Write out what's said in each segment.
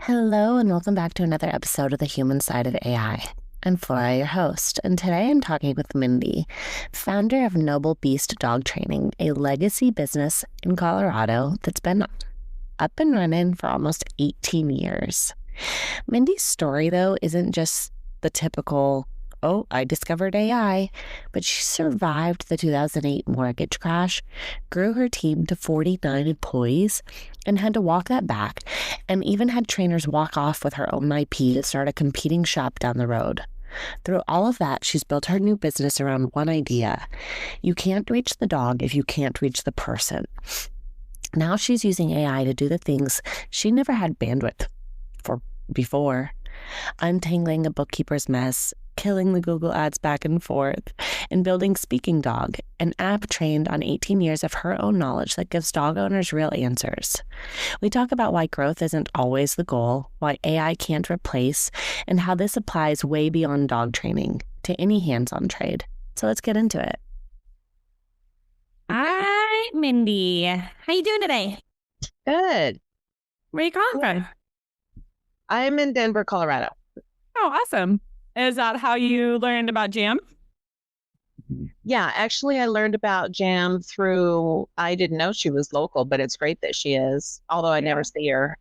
Hello, and welcome back to another episode of The Human Side of AI. I'm Flora, your host, and today I'm talking with Mindy, founder of Noble Beast Dog Training, a legacy business in Colorado that's been up and running for almost 18 years. Mindy's story, though, isn't just the typical, oh, I discovered AI, but she survived the 2008 mortgage crash, grew her team to 49 employees, and had to walk that back, and even had trainers walk off with her own IP to start a competing shop down the road. Through all of that, she's built her new business around one idea. You can't reach the dog if you can't reach the person. Now she's using AI to do the things she never had bandwidth for before. Untangling a bookkeeper's mess, killing the Google ads back and forth, and building Speaking Dog, an app trained on 18 years of her own knowledge that gives dog owners real answers. We talk about why growth isn't always the goal, why AI can't replace, and how this applies way beyond dog training to any hands-on trade. So let's get into it. Hi, Mindy. How you doing today? Good. Where are you calling from? I'm in Denver, Colorado. Oh, awesome. Is that how you learned about Jam? Yeah, actually, I learned about Jam through, I didn't know she was local, but it's great that she is, although I never see her.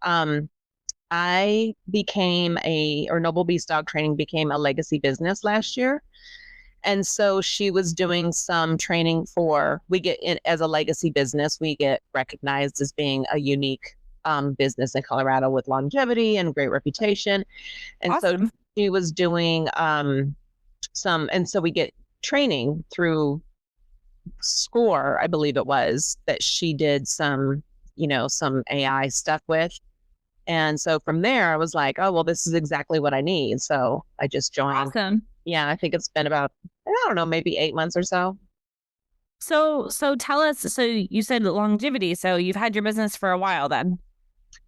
I became Noble Beast Dog Training became a legacy business last year. And so she was doing some training as a legacy business, we get recognized as being a unique business in Colorado with longevity and great reputation. And Awesome. so she was doing and so we get training through SCORE, I believe it was, that she did some AI stuff with. And so from there, I was like, oh, well, this is exactly what I need. So I just joined. Awesome. Yeah, I think it's been about, I don't know, maybe 8 months or so. So tell us, so you said longevity, so you've had your business for a while then.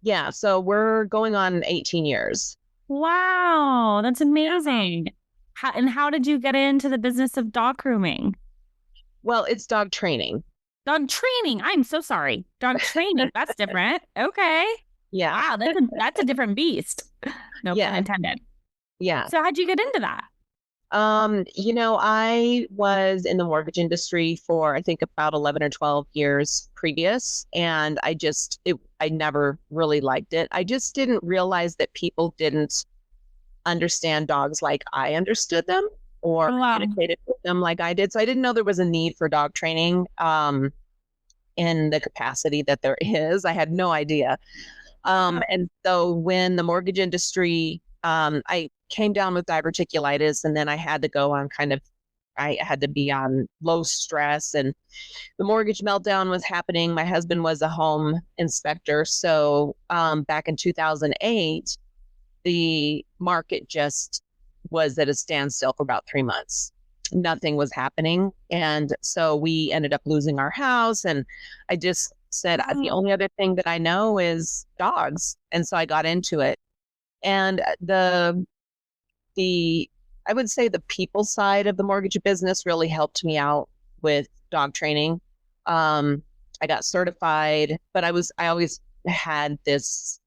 Yeah, so we're going on 18 years. Wow, that's amazing. How did you get into the business of dog grooming? Well, it's dog training. Dog training. I'm so sorry. Dog training. That's different. Okay. Yeah. Wow, that's a different beast. No pun intended. Yeah. So how'd you get into that? I was in the mortgage industry for, I think, about 11 or 12 years previous. And I never really liked it. I just didn't realize that people didn't understand dogs like I understood them or communicated with them like I did. So I didn't know there was a need for dog training in the capacity that there is. I had no idea. And so when the mortgage industry, I came down with diverticulitis, and then I had to I had to be on low stress, and the mortgage meltdown was happening. My husband was a home inspector. So back in 2008, the market just was at a standstill for about 3 months. Nothing was happening. And so we ended up losing our house. And I just said, the only other thing that I know is dogs. And so I got into it. And I would say the people side of the mortgage business really helped me out with dog training. I got certified, but I always had this,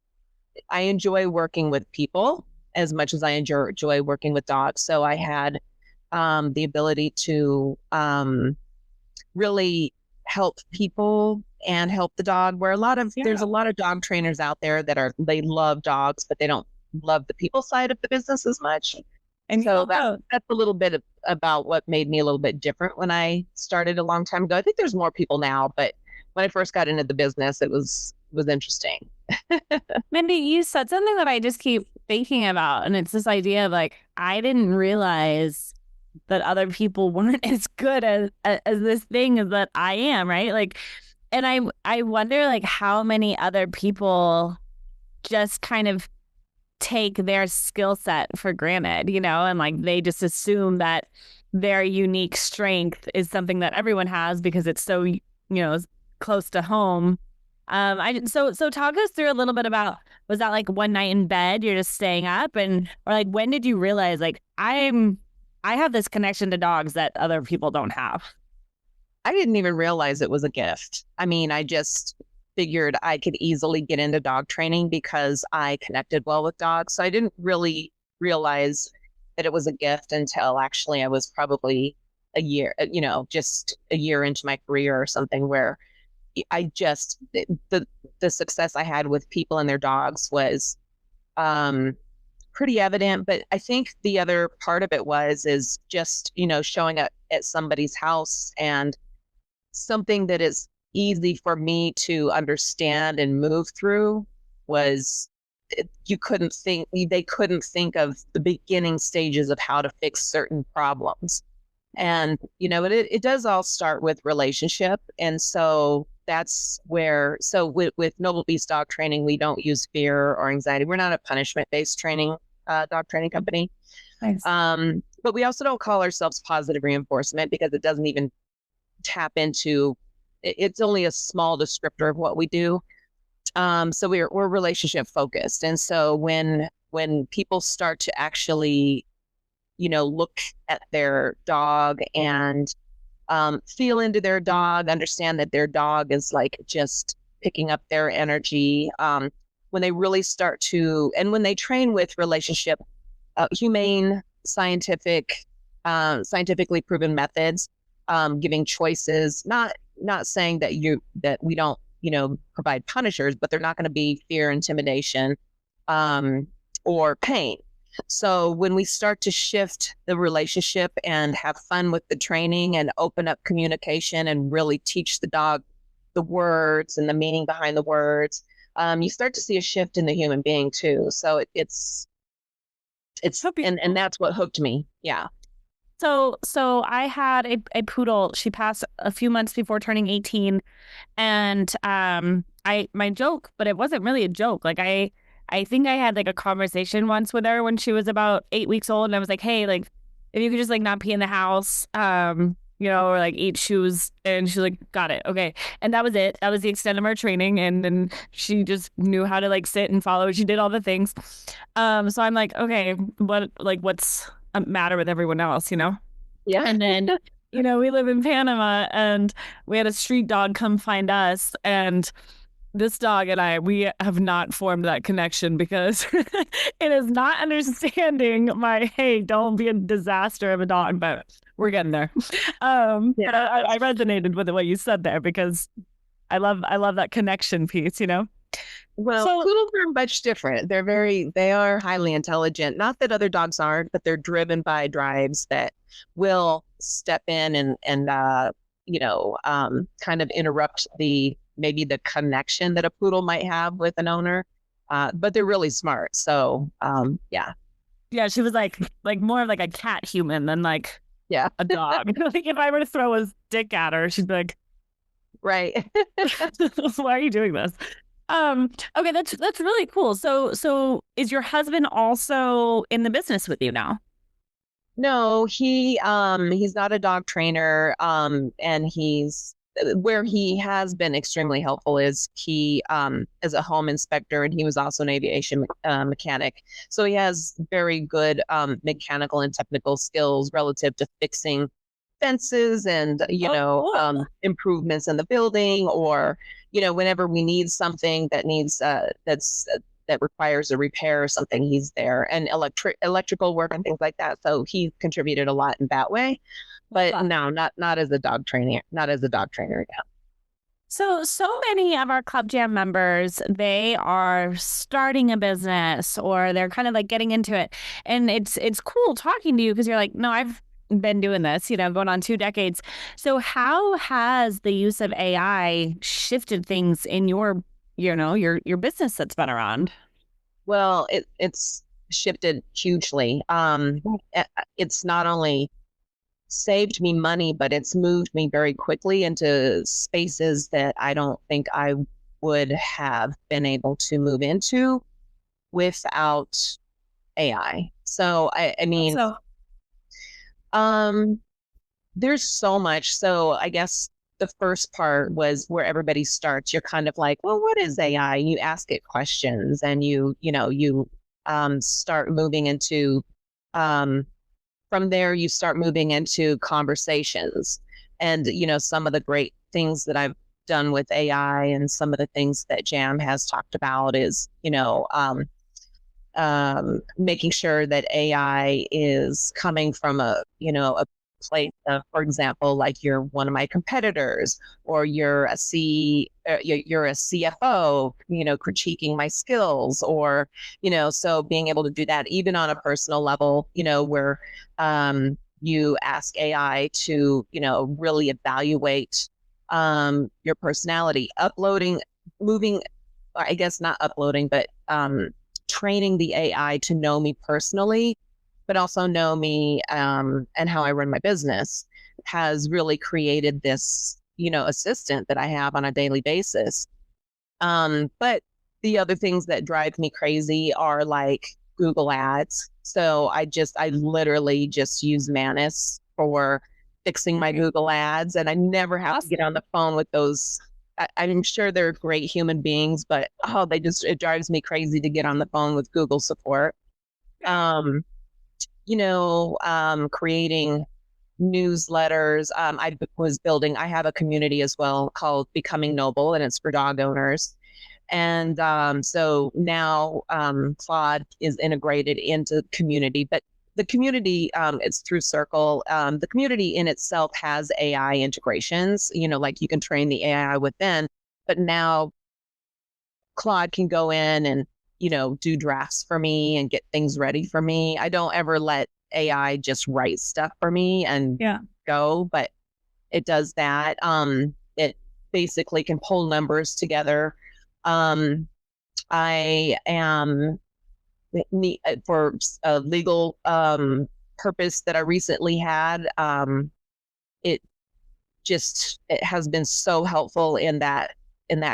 I enjoy working with people as much as I enjoy working with dogs. So I had the ability to really help people and help the dog, where there's a lot of dog trainers out there they love dogs, but they don't love the people side of the business as much. And so that's a little bit about what made me a little bit different when I started a long time ago. I think there's more people now, but when I first got into the business, it was interesting. Mindy, you said something that I just keep thinking about, and it's this idea of like, I didn't realize that other people weren't as good as this thing that I am, right? Like, and I wonder like how many other people just kind of take their skill set for granted, and like they just assume that their unique strength is something that everyone has because it's so, close to home. So talk us through a little bit about, was that like one night in bed, you're just staying up, or like when did you realize like I have this connection to dogs that other people don't have? I didn't even realize it was a gift. I mean, figured I could easily get into dog training because I connected well with dogs. So I didn't really realize that it was a gift until actually I was probably a year, just a year into my career or something, where I just, the success I had with people and their dogs was pretty evident. But I think the other part of it is just, showing up at somebody's house, and something that is easy for me to understand and move through was they couldn't think of the beginning stages of how to fix certain problems. And, it does all start with relationship. And so that's where, with Noble Beast Dog Training, we don't use fear or anxiety. We're not a punishment-based dog training company. Nice. But we also don't call ourselves positive reinforcement, because it doesn't even tap into, it's only a small descriptor of what we do. So we're relationship focused. And so when people start to actually, look at their dog and feel into their dog, understand that their dog is like just picking up their energy, when they really start to, and when they train with relationship, humane, scientifically proven methods, giving choices, not saying that we don't, provide punishers, but they're not going to be fear, intimidation, or pain. So when we start to shift the relationship and have fun with the training and open up communication and really teach the dog the words and the meaning behind the words, you start to see a shift in the human being too. So it's and that's what hooked me. Yeah. So I had a poodle. She passed a few months before turning 18, and my joke, but it wasn't really a joke. Like I think I had like a conversation once with her when she was about 8 weeks old, and I was like, hey, like if you could just like not pee in the house, or like eat shoes, and she's like, got it, okay. And that was it. That was the extent of our training, and then she just knew how to like sit and follow. She did all the things. So I'm like, okay, what's matter with everyone else, Yeah. And then we live in Panama, and we had a street dog come find us, and this dog and we have not formed that connection, because it is not understanding my, hey, don't be a disaster of a dog, but we're getting there. Yeah. But I resonated with what you said there, because I love that connection piece, Well, poodles are much different. They are highly intelligent. Not that other dogs aren't, but they're driven by drives that will step in and kind of interrupt maybe the connection that a poodle might have with an owner. But they're really smart. So, yeah. Yeah, she was like more of like a cat human than like a dog. Like if I were to throw a stick at her, she'd be like, right. why are you doing this? Okay, that's really cool. So is your husband also in the business with you now? No, he's not a dog trainer. And where he has been extremely helpful is he is a home inspector, and he was also an aviation mechanic. So he has very good mechanical and technical skills relative to fixing fences and Cool. Improvements in the building, or whenever we need something that needs that requires a repair or something, he's there, and electrical work and things like that. So he contributed a lot in that way. But no, not as a dog trainer. Not as a dog trainer. Yeah. So many of our Club Jam members, they are starting a business, or they're kind of like getting into it, and it's cool talking to you, because you're like, no, I've been doing this, going on 2 decades. So how has the use of AI shifted things in your business that's been around? Well, it's shifted hugely. It's not only saved me money, but it's moved me very quickly into spaces that I don't think I would have been able to move into without AI. So I mean, there's so much. So I guess the first part was where everybody starts. You're kind of like, well, what is AI? You ask it questions, and you start moving into, from there, you start moving into conversations. And, some of the great things that I've done with AI and some of the things that Jam has talked about is, making sure that AI is coming from a place of, for example, like you're one of my competitors, or you're a CFO, critiquing my skills, or, so being able to do that even on a personal level, where you ask AI to, really evaluate your personality, I guess not uploading, but training the AI to know me personally, but also know me and how I run my business, has really created this, assistant that I have on a daily basis. But the other things that drive me crazy are like Google Ads. So I literally just use Manus for fixing my Google Ads, and I never have to get on the phone with those. I'm sure they're great human beings, but it drives me crazy to get on the phone with Google support. Creating newsletters. I have a community as well called Becoming Noble, and it's for dog owners. And so now Claude is integrated into the community, but the community, it's through Circle. The community in itself has AI integrations, like you can train the AI within, but now Claude can go in and, do drafts for me and get things ready for me. I don't ever let AI just write stuff for me and go, but it does that. It basically can pull numbers together. I am for a legal purpose that I recently had. It has been so helpful in that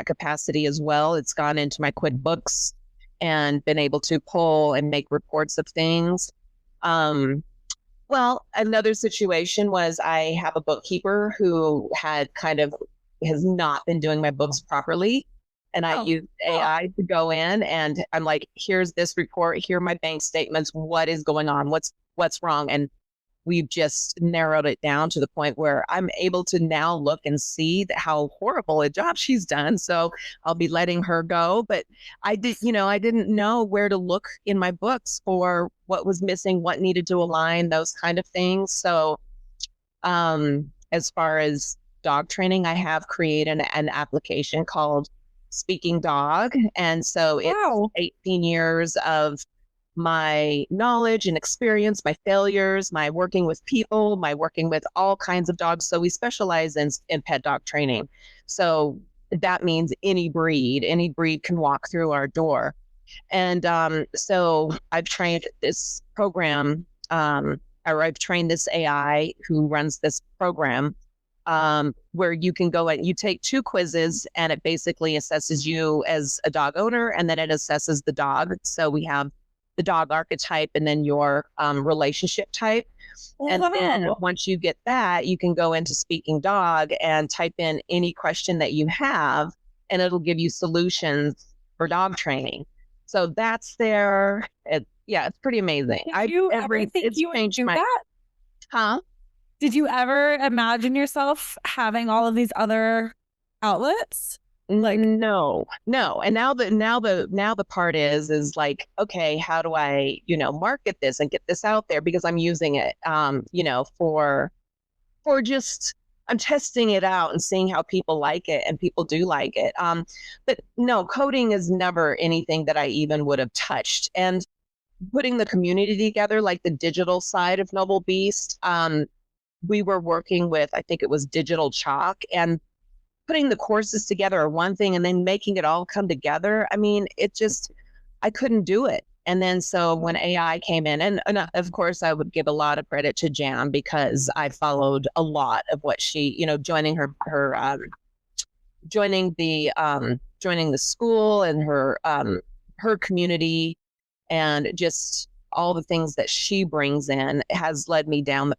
capacity as well. It's gone into my QuickBooks and been able to pull and make reports of things. Well, another situation was I have a bookkeeper who has not been doing my books properly. And I used AI to go in, and I'm like, here's this report, here are my bank statements, what is going on, what's wrong? And we've just narrowed it down to the point where I'm able to now look and see how horrible a job she's done. So I'll be letting her go. But I didn't know where to look in my books for what was missing, what needed to align, those kind of things. So as far as dog training, I have created an application called Speaking Dog. And so it's 18 years of my knowledge and experience, my failures, my working with people, my working with all kinds of dogs. So we specialize in pet dog training. So that means any breed can walk through our door. And so I've trained this program, or I've trained this AI who runs this program, where you can go and you take 2 quizzes, and it basically assesses you as a dog owner, and then it assesses the dog. So we have the dog archetype and then your relationship type. And then once you get that, you can go into Speaking Dog and type in any question that you have, and it'll give you solutions for dog training. So that's there. It's pretty amazing. Did you ever think you would do that? Huh? Did you ever imagine yourself having all of these other outlets? Like, no. And now the part is like, okay, how do I, market this and get this out there? Because I'm using it, for just, I'm testing it out and seeing how people like it, and people do like it. But no, coding is never anything that I even would have touched. And putting the community together, like the digital side of Noble Beast, we were working with, I think it was Digital Chalk, and putting the courses together are one thing, and then making it all come together. I mean, I couldn't do it. And then so when AI came in, and of course I would give a lot of credit to Jam, because I followed a lot of what she, joining joining the school and her community, and just all the things that she brings in has led me down a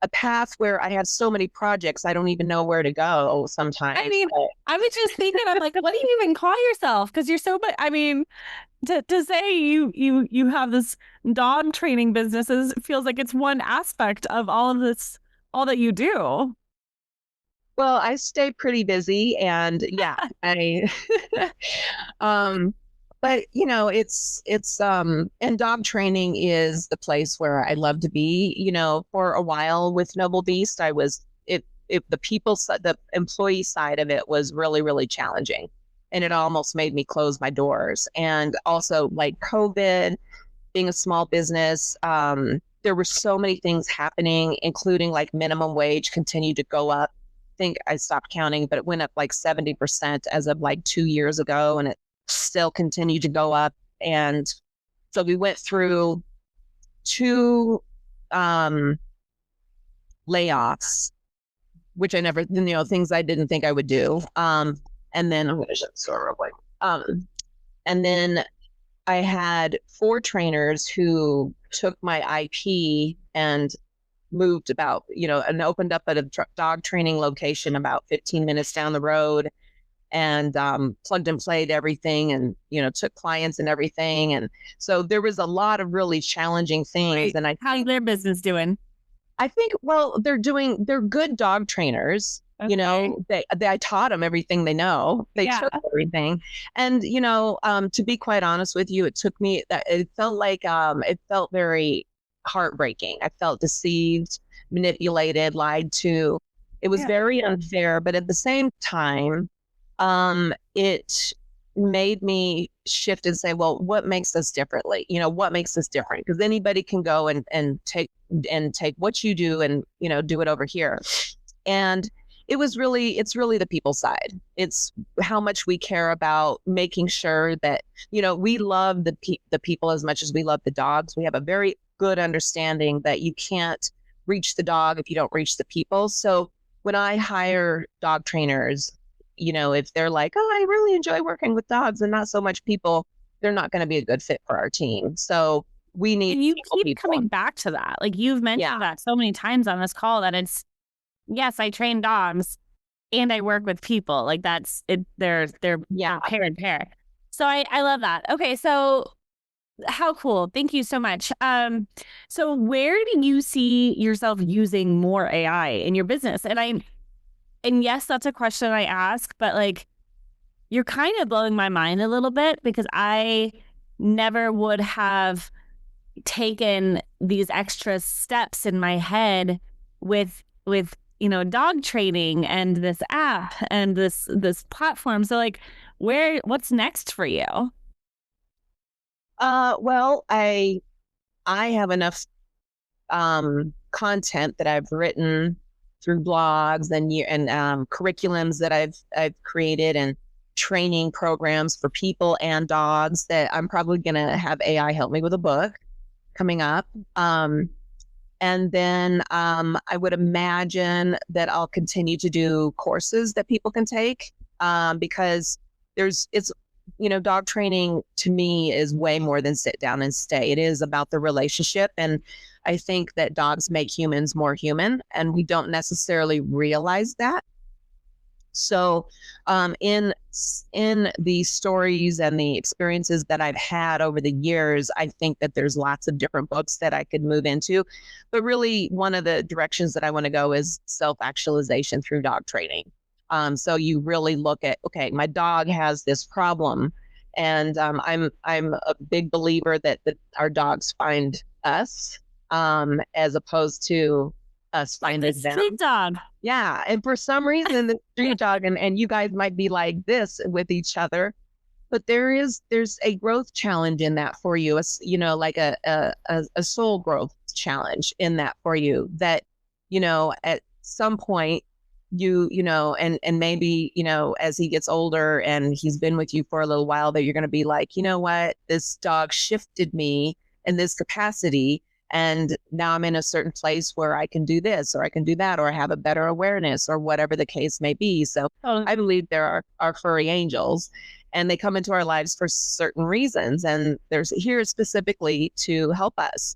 path where I have so many projects, I don't even know where to go sometimes. I mean, I was just thinking, I'm like, what do you even call yourself? Because you're so, I mean, to say you have this dog training businesses, it feels like it's one aspect of all of this, all that you do. Well, I stay pretty busy, and yeah, I but and dog training is the place where I love to be. For a while with Noble Beast, I was the employee side of it was really, really challenging. And it almost made me close my doors. And also, like COVID, being a small business, there were so many things happening, including like minimum wage continued to go up. I think I stopped counting, but it went up like 70% as of like 2 years ago, and it still continued to go up. And so we went through two layoffs, which I never, things I didn't think I would do. And then I'm going to shut the door real quick. And then I had 4 trainers who took my IP and moved and opened up at a dog training location about 15 minutes down the road, and plugged and played everything, and took clients and everything. And so there was a lot of really challenging things. And how's their business doing? I think, well, they're good dog trainers. Okay. I taught them everything they know. They took everything. And, to be quite honest with you, it felt very heartbreaking. I felt deceived, manipulated, lied to. It was very unfair. But at the same time, it made me shift and say, well, what makes us differently? What makes us different? Because anybody can go and take what you do and, do it over here. And it's really the people side. It's how much we care about making sure that, we love the people as much as we love the dogs. We have a very good understanding that you can't reach the dog if you don't reach the people. So when I hire dog trainers, if they're like, oh, I really enjoy working with dogs and not so much people, they're not going to be a good fit for our team. So we need. And you keep coming back to that. Like you've mentioned that so many times on this call that it's, yes, I train dogs and I work with people. Like that's it. They're pair and pair. So I love that. Okay. So how cool. Thank you so much. So where do you see yourself using more AI in your business? And yes, that's a question I ask, but like, you're kind of blowing my mind a little bit because I never would have taken these extra steps in my head with dog training and this app and this platform. So like, what's next for you? Well, I have enough content that I've written through blogs and curriculums that I've created, and training programs for people and dogs, that I'm probably going to have AI help me with a book coming up. And then I would imagine that I'll continue to do courses that people can take, because dog training to me is way more than sit down and stay. It is about the relationship. And I think that dogs make humans more human, and we don't necessarily realize that. So in the stories and the experiences that I've had over the years, I think that there's lots of different books that I could move into. But really, one of the directions that I want to go is self-actualization through dog training. So you really look at, okay, my dog has this problem, and I'm a big believer that our dogs find us, as opposed to us finding them. Street dog. Yeah, and for some reason, the street dog and you guys might be like this with each other, but there's a growth challenge in that for you. It's, like a soul growth challenge in that for you. That at some point, and maybe, as he gets older and he's been with you for a little while, that you're going to be like, you know what, this dog shifted me in this capacity. And now I'm in a certain place where I can do this, or I can do that, or I have a better awareness, or whatever the case may be. So I believe there are furry angels, and they come into our lives for certain reasons. And there's here specifically to help us.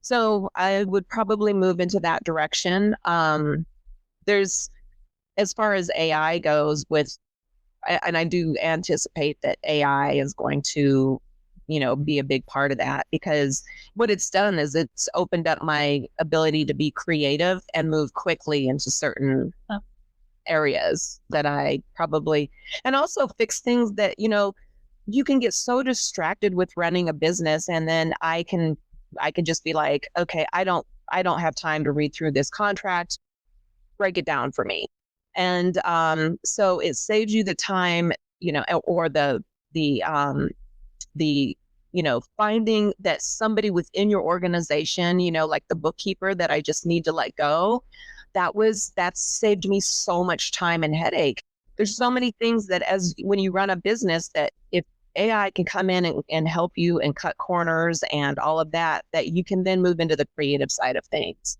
So I would probably move into that direction. There's, as far as AI goes, and I do anticipate that AI is going to be a big part of that, because what it's done is it's opened up my ability to be creative and move quickly into certain areas that I probably, and also fix things that, you can get so distracted with running a business, and then I could just be like, okay, I don't have time to read through this contract, break it down for me. And so it saves you the time, or the finding that somebody within your organization, like the bookkeeper that I just need to let go. That saved me so much time and headache. There's so many things that when you run a business, that if AI can come in and help you and cut corners and all of that you can then move into the creative side of things.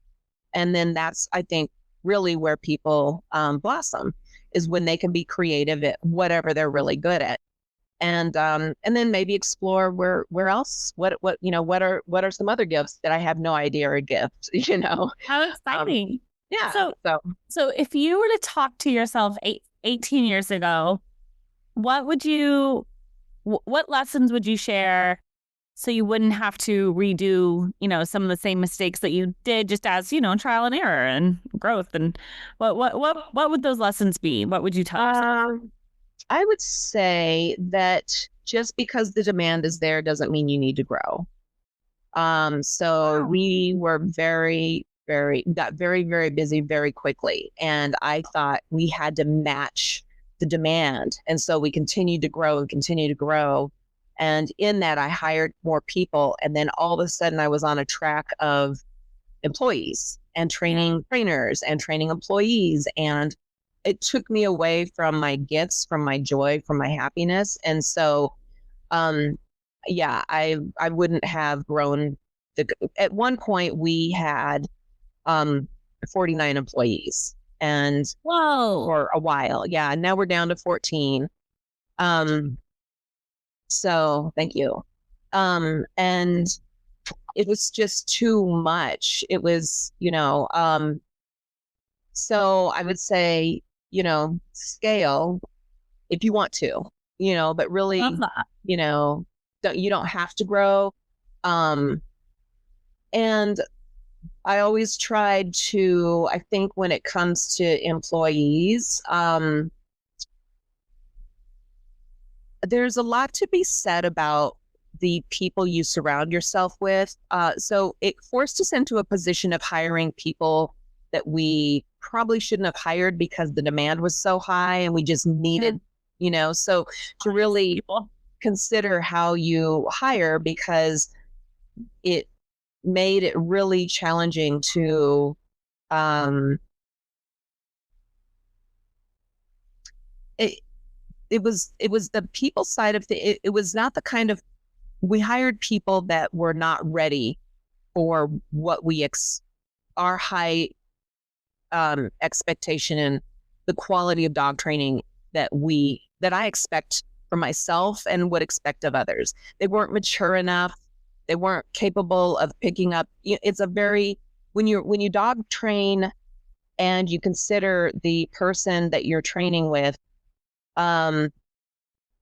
And then that's, I think, really where people blossom, is when they can be creative at whatever they're really good at. And then maybe explore where else, what are some other gifts that I have no idea are a gift, How exciting. Yeah. So if you were to talk to yourself 18 years ago, what lessons would you share so you wouldn't have to redo, some of the same mistakes that you did, just as, trial and error and growth? And what would those lessons be? What would you tell yourself? I would say that just because the demand is there doesn't mean you need to grow. So we were got very, very busy very quickly. And I thought we had to match the demand. And so we continued to grow and continue to grow. And in that, I hired more people. And then all of a sudden I was on a track of employees and training trainers and training employees. And it took me away from my gifts, from my joy, from my happiness. And so, I wouldn't have grown. At one point we had 49 employees, and for a while. Yeah. Now we're down to 14. So thank you. And it was just too much. It was, so I would say, scale if you want to, but really, you don't have to grow. And I always tried to, I think when it comes to employees, there's a lot to be said about the people you surround yourself with. So it forced us into a position of hiring people that we probably shouldn't have hired because the demand was so high and we just needed, so to really consider how you hire, because it made it really challenging to it was the people side of it was not the kind of, we hired people that were not ready for what our high expectation and the quality of dog training that I expect for myself and would expect of others. They weren't mature enough. They weren't capable of picking up. It's a very, when you dog train and you consider the person that you're training with,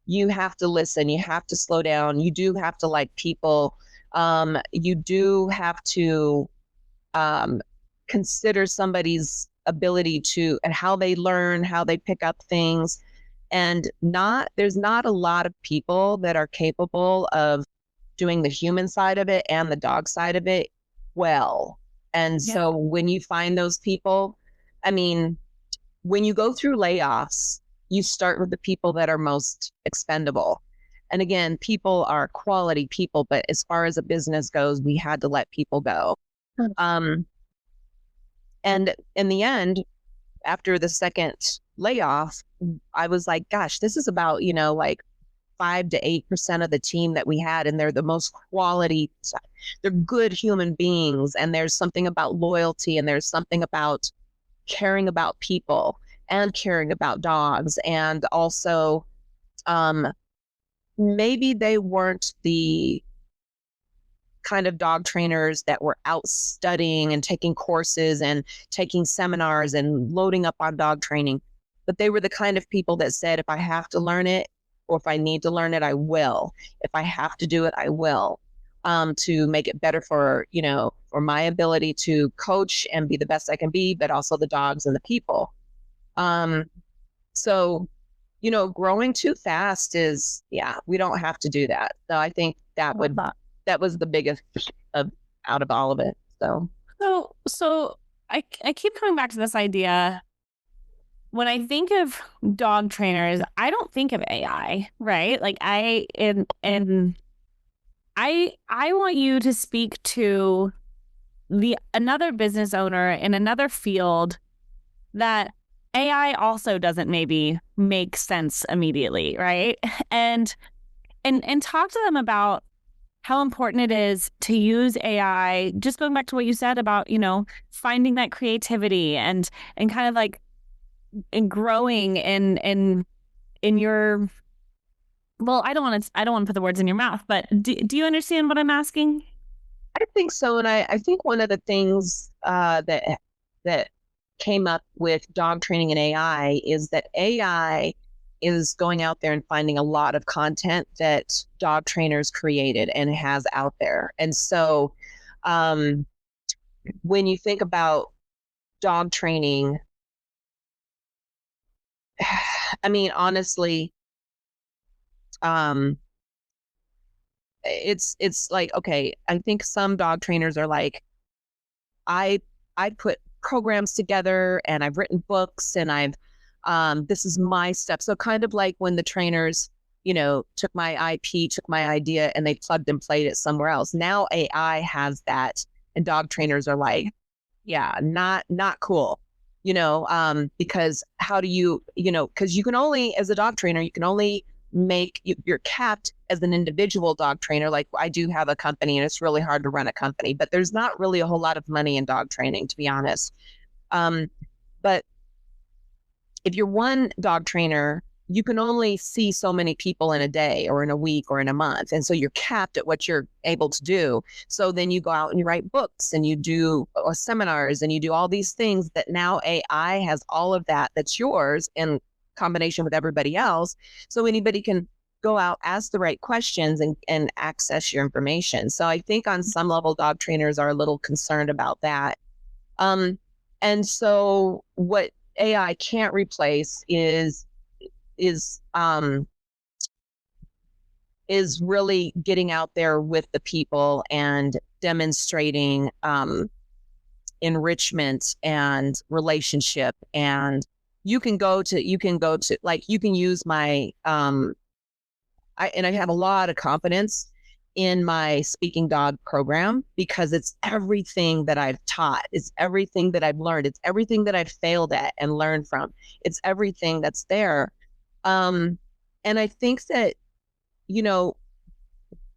you have to listen, you have to slow down, you do have to like people, you do have to consider somebody's ability to, and how they learn, how they pick up things. And there's not a lot of people that are capable of doing the human side of it and the dog side of it well. And so when you find those people, I mean, when you go through layoffs, you start with the people that are most expendable. And again, people are quality people, but as far as a business goes, we had to let people go. And in the end, after the second layoff, I was like, gosh, this is about, like 5 to 8% of the team that we had. And they're the most quality, they're good human beings. And there's something about loyalty, and there's something about caring about people and caring about dogs. And also, maybe they weren't the kind of dog trainers that were out studying and taking courses and taking seminars and loading up on dog training, but they were the kind of people that said, if I have to learn it, or if I need to learn it, I will. If I have to do it, I will, to make it better for, for my ability to coach and be the best I can be, but also the dogs and the people. So, growing too fast is, we don't have to do that. So I think that was the biggest out of all of it. So I keep coming back to this idea. When I think of dog trainers, I don't think of AI, right? Like I want you to speak to another business owner in another field that AI also doesn't maybe make sense immediately, right? And talk to them about how important it is to use AI, just going back to what you said about, finding that creativity and kind of like growing in your, well, I don't want to put the words in your mouth, but do you understand what I'm asking? I think so. And I think one of the things that came up with dog training and AI is that AI is going out there and finding a lot of content that dog trainers created and has out there. And so when you think about dog training, I mean, honestly, it's like, okay, I think some dog trainers are like, I put programs together and I've written books and this is my stuff. So kind of like when the trainers, took my IP, took my idea and they plugged and played it somewhere else. Now AI has that and dog trainers are like, not cool, because how do you, because you can only, as a dog trainer, you can only you're capped as an individual dog trainer. Like I do have a company and it's really hard to run a company, but there's not really a whole lot of money in dog training, to be honest. But if you're one dog trainer, you can only see so many people in a day or in a week or in a month. And so you're capped at what you're able to do. So then you go out and you write books and you do seminars and you do all these things that now AI has all of that's yours in combination with everybody else. So anybody can go out, ask the right questions and access your information. So I think on some level, dog trainers are a little concerned about that. And so what AI can't replace is really getting out there with the people and demonstrating enrichment and relationship. And you can use my I have a lot of confidence in my speaking dog program because it's everything that I've taught. It's everything that I've learned. It's everything that I've failed at and learned from. It's everything that's there. And I think that,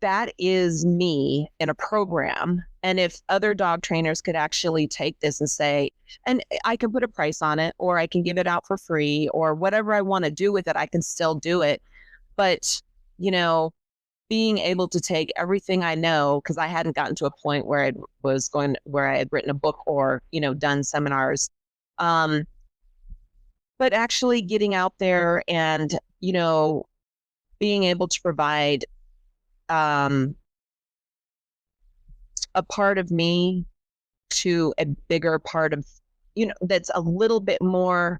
that is me in a program. And if other dog trainers could actually take this and say, and I can put a price on it, or I can give it out for free, or whatever I want to do with it, I can still do it. But, being able to take everything I know, because I hadn't gotten to a point where I had written a book or, done seminars. But actually getting out there and, being able to provide a part of me to a bigger part of, that's a little bit more,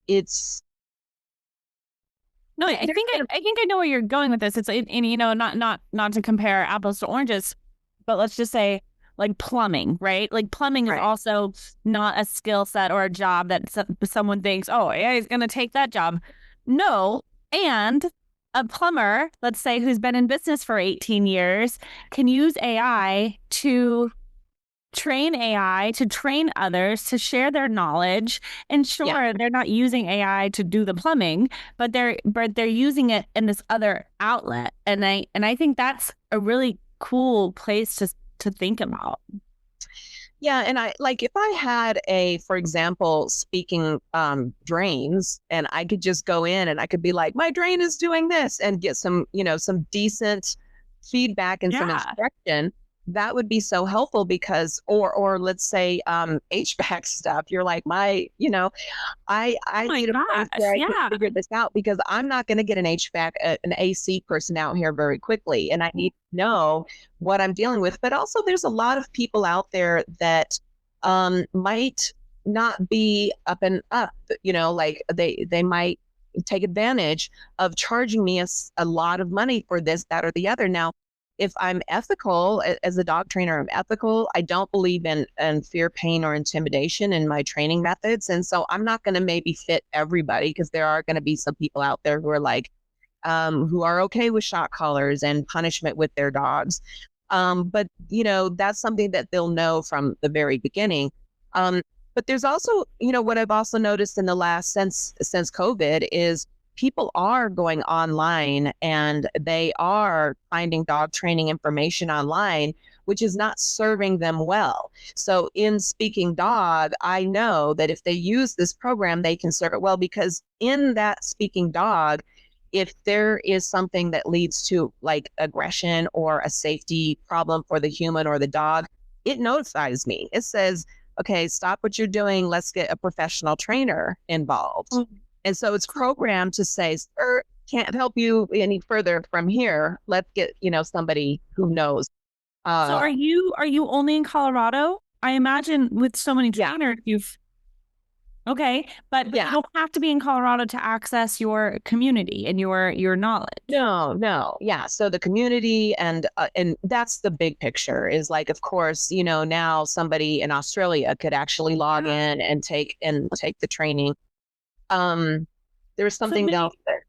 it's. No, I think I know where you're going with this. It's not to compare apples to oranges, but let's just say like plumbing, right? Like plumbing is also not a skill set or a job that someone thinks, oh, yeah, he's going to take that job. No. And a plumber, let's say, who's been in business for 18 years can use AI to train others to share their knowledge. And sure, they're not using AI to do the plumbing, but they're using it in this other outlet. And I think that's a really cool place to think about. Yeah. And if I had for example, speaking drains, and I could just go in and I could be like, my drain is doing this and get some, some decent feedback and some instruction. that would be so helpful because, or let's say HVAC stuff. You're like, I Oh my need a place gosh, where I can yeah. figure this out because I'm not going to get an HVAC, an AC person out here very quickly. And I need to know what I'm dealing with. But also there's a lot of people out there that might not be up and up, like they might take advantage of charging me a lot of money for this, that, or the other. Now, if I'm ethical as a dog trainer, I'm ethical. I don't believe in fear, pain, or intimidation in my training methods. And so I'm not going to maybe fit everybody because there are going to be some people out there who are like, who are okay with shock collars and punishment with their dogs. But, that's something that they'll know from the very beginning. But there's also, what I've also noticed in the last since COVID is people are going online and they are finding dog training information online, which is not serving them well. So in Speaking Dog, I know that if they use this program, they can serve it well because in that Speaking Dog, if there is something that leads to like aggression or a safety problem for the human or the dog, it notifies me. It says, okay, stop what you're doing. Let's get a professional trainer involved. Mm-hmm. And so it's programmed to say, sir, can't help you any further from here. Let's get, somebody who knows. So are you only in Colorado? I imagine with so many trainers, okay, but you don't have to be in Colorado to access your community and your knowledge. No. Yeah. So the community and that's the big picture is like, of course, now somebody in Australia could actually log in and take the training. There's something else there.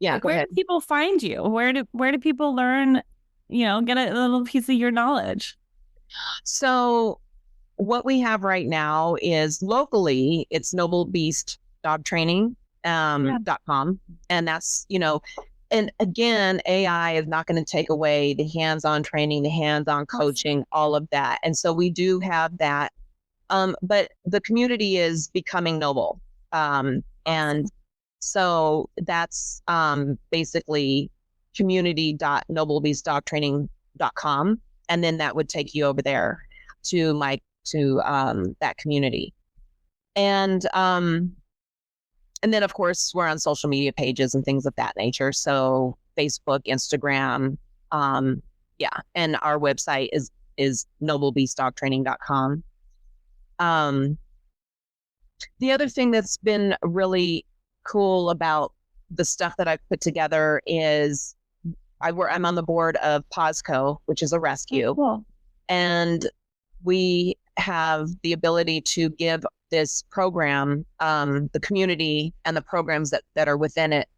Yeah, go ahead. Where do people find you? Where do people learn, get a little piece of your knowledge? So what we have right now is locally, it's noblebeastdogtraining.com. And that's, and again, AI is not going to take away the hands-on training, the hands-on coaching, all of that. And so we do have that. But the community is becoming noble. And so that's basically community.noblebeastdogtraining.com. And then that would take you over there to that community. And then of course we're on social media pages and things of that nature. So Facebook, Instagram, and our website is noblebeastdogtraining.com. The other thing that's been really cool about the stuff that I've put together is I'm on the board of POSCO, which is a rescue. Cool. And we have the ability to give this program, the community and the programs that are within it,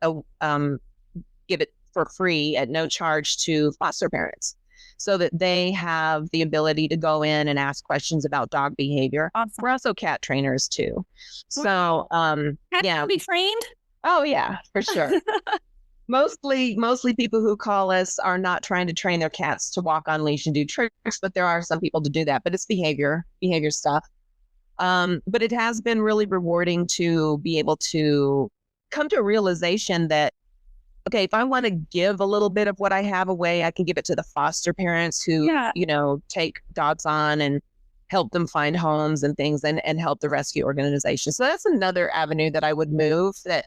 give it for free at no charge to foster parents, so that they have the ability to go in and ask questions about dog behavior. Awesome. We're also cat trainers too. So, cats can be trained? Oh yeah, for sure. Mostly people who call us are not trying to train their cats to walk on leash and do tricks, but there are some people to do that, but it's behavior stuff. But it has been really rewarding to be able to come to a realization that, okay, if I want to give a little bit of what I have away, I can give it to the foster parents who, take dogs on and help them find homes and things and help the rescue organization. So that's another avenue that I would move, that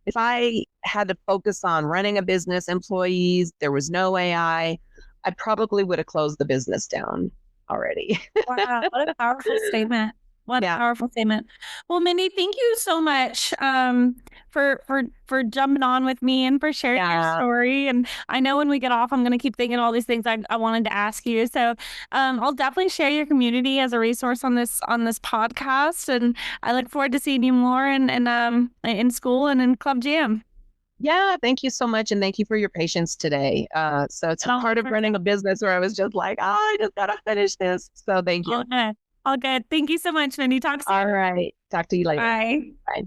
if I had to focus on running a business, employees, there was no AI, I probably would have closed the business down already. Wow, what a powerful statement. What a powerful statement. Well, Mindy, thank you so much for jumping on with me and for sharing your story. And I know when we get off, I'm going to keep thinking all these things I wanted to ask you. So I'll definitely share your community as a resource on this podcast. And I look forward to seeing you more in school and in Club Jam. Yeah, thank you so much. And thank you for your patience today. So it's part of running a business where I was just like, I just got to finish this. So thank you. All good. Thank you so much, Mindy. Talk soon. All right. Talk to you later. Bye. Bye.